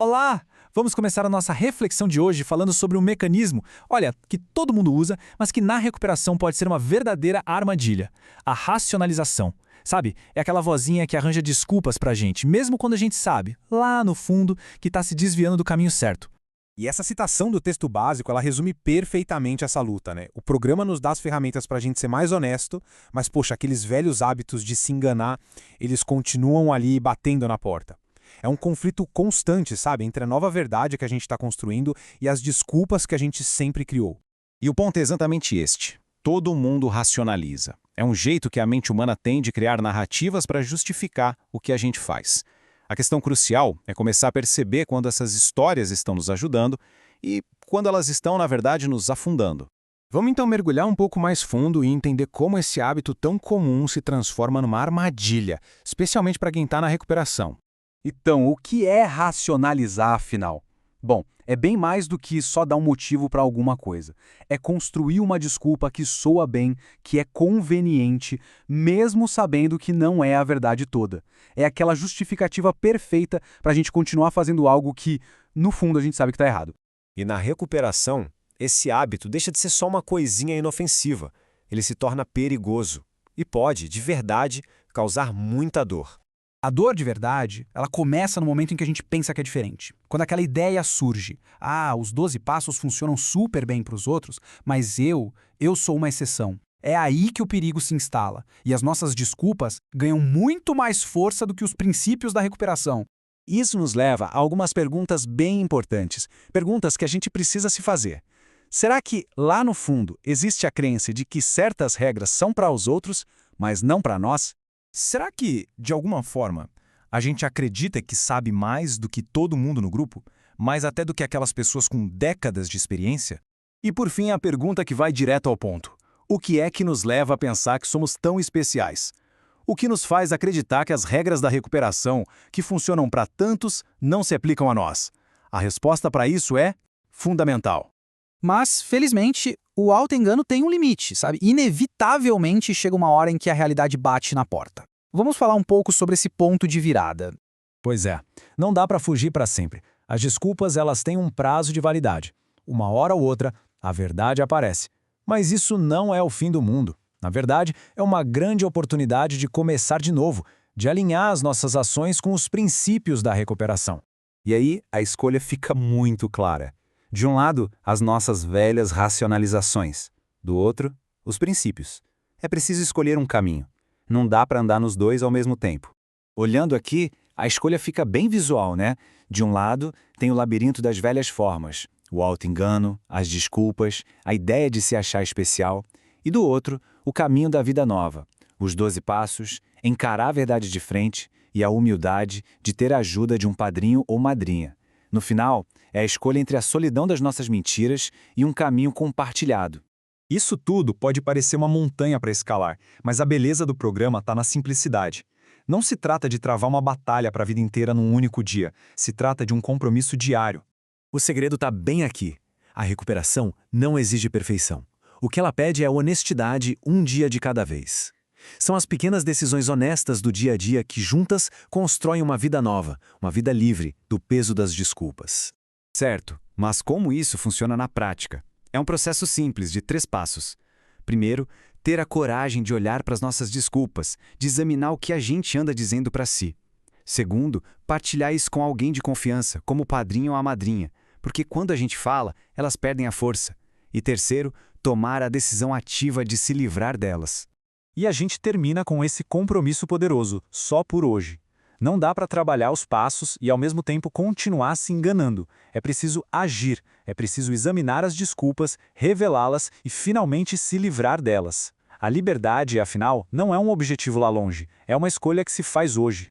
Olá! Vamos começar a nossa reflexão de hoje falando sobre um mecanismo, olha, que todo mundo usa, mas que na recuperação pode ser uma verdadeira armadilha: a racionalização. Sabe, é aquela vozinha que arranja desculpas pra gente, mesmo quando a gente sabe, lá no fundo, que tá se desviando do caminho certo. E essa citação do texto básico, ela resume perfeitamente essa luta, né? O programa nos dá as ferramentas para a gente ser mais honesto, mas, poxa, aqueles velhos hábitos de se enganar, eles continuam ali batendo na porta. É um conflito constante, sabe, entre a nova verdade que a gente está construindo e as desculpas que a gente sempre criou. E o ponto é exatamente este. Todo mundo racionaliza. É um jeito que a mente humana tem de criar narrativas para justificar o que a gente faz. A questão crucial é começar a perceber quando essas histórias estão nos ajudando e quando elas estão, na verdade, nos afundando. Vamos então mergulhar um pouco mais fundo e entender como esse hábito tão comum se transforma numa armadilha, especialmente para quem está na recuperação. Então, o que é racionalizar, afinal? Bom, é bem mais do que só dar um motivo para alguma coisa. É construir uma desculpa que soa bem, que é conveniente, mesmo sabendo que não é a verdade toda. É aquela justificativa perfeita para a gente continuar fazendo algo que, no fundo, a gente sabe que está errado. E na recuperação, esse hábito deixa de ser só uma coisinha inofensiva. Ele se torna perigoso e pode, de verdade, causar muita dor. A dor de verdade, ela começa no momento em que a gente pensa que é diferente. Quando aquela ideia surge. Ah, os 12 passos funcionam super bem para os outros, mas eu sou uma exceção. É aí que o perigo se instala. E as nossas desculpas ganham muito mais força do que os princípios da recuperação. Isso nos leva a algumas perguntas bem importantes, perguntas que a gente precisa se fazer. Será que, lá no fundo, existe a crença de que certas regras são para os outros, mas não para nós? Será que, de alguma forma, a gente acredita que sabe mais do que todo mundo no grupo, mais até do que aquelas pessoas com décadas de experiência? E por fim, a pergunta que vai direto ao ponto. O que é que nos leva a pensar que somos tão especiais? O que nos faz acreditar que as regras da recuperação, que funcionam para tantos, não se aplicam a nós? A resposta para isso é fundamental. Mas, felizmente, o auto-engano tem um limite, sabe? Inevitavelmente chega uma hora em que a realidade bate na porta. Vamos falar um pouco sobre esse ponto de virada. Pois é, não dá para fugir para sempre. As desculpas, elas têm um prazo de validade. Uma hora ou outra, a verdade aparece. Mas isso não é o fim do mundo. Na verdade, é uma grande oportunidade de começar de novo, de alinhar as nossas ações com os princípios da recuperação. E aí, a escolha fica muito clara. De um lado, as nossas velhas racionalizações. Do outro, os princípios. É preciso escolher um caminho. Não dá para andar nos dois ao mesmo tempo. Olhando aqui, a escolha fica bem visual, né? De um lado, tem o labirinto das velhas formas, o auto-engano, as desculpas, a ideia de se achar especial. E do outro, o caminho da vida nova, os 12 passos, encarar a verdade de frente e a humildade de ter a ajuda de um padrinho ou madrinha. No final, é a escolha entre a solidão das nossas mentiras e um caminho compartilhado. Isso tudo pode parecer uma montanha para escalar, mas a beleza do programa está na simplicidade. Não se trata de travar uma batalha para a vida inteira num único dia, se trata de um compromisso diário. O segredo está bem aqui. A recuperação não exige perfeição. O que ela pede é honestidade um dia de cada vez. São as pequenas decisões honestas do dia a dia que juntas constroem uma vida nova, uma vida livre do peso das desculpas. Certo, mas como isso funciona na prática? É um processo simples de 3 passos. Primeiro, ter a coragem de olhar para as nossas desculpas, de examinar o que a gente anda dizendo para si. Segundo, partilhar isso com alguém de confiança, como o padrinho ou a madrinha, porque quando a gente fala, elas perdem a força. E terceiro, tomar a decisão ativa de se livrar delas. E a gente termina com esse compromisso poderoso, só por hoje. Não dá para trabalhar os passos e ao mesmo tempo continuar se enganando. É preciso agir, é preciso examinar as desculpas, revelá-las e finalmente se livrar delas. A liberdade, afinal, não é um objetivo lá longe, é uma escolha que se faz hoje.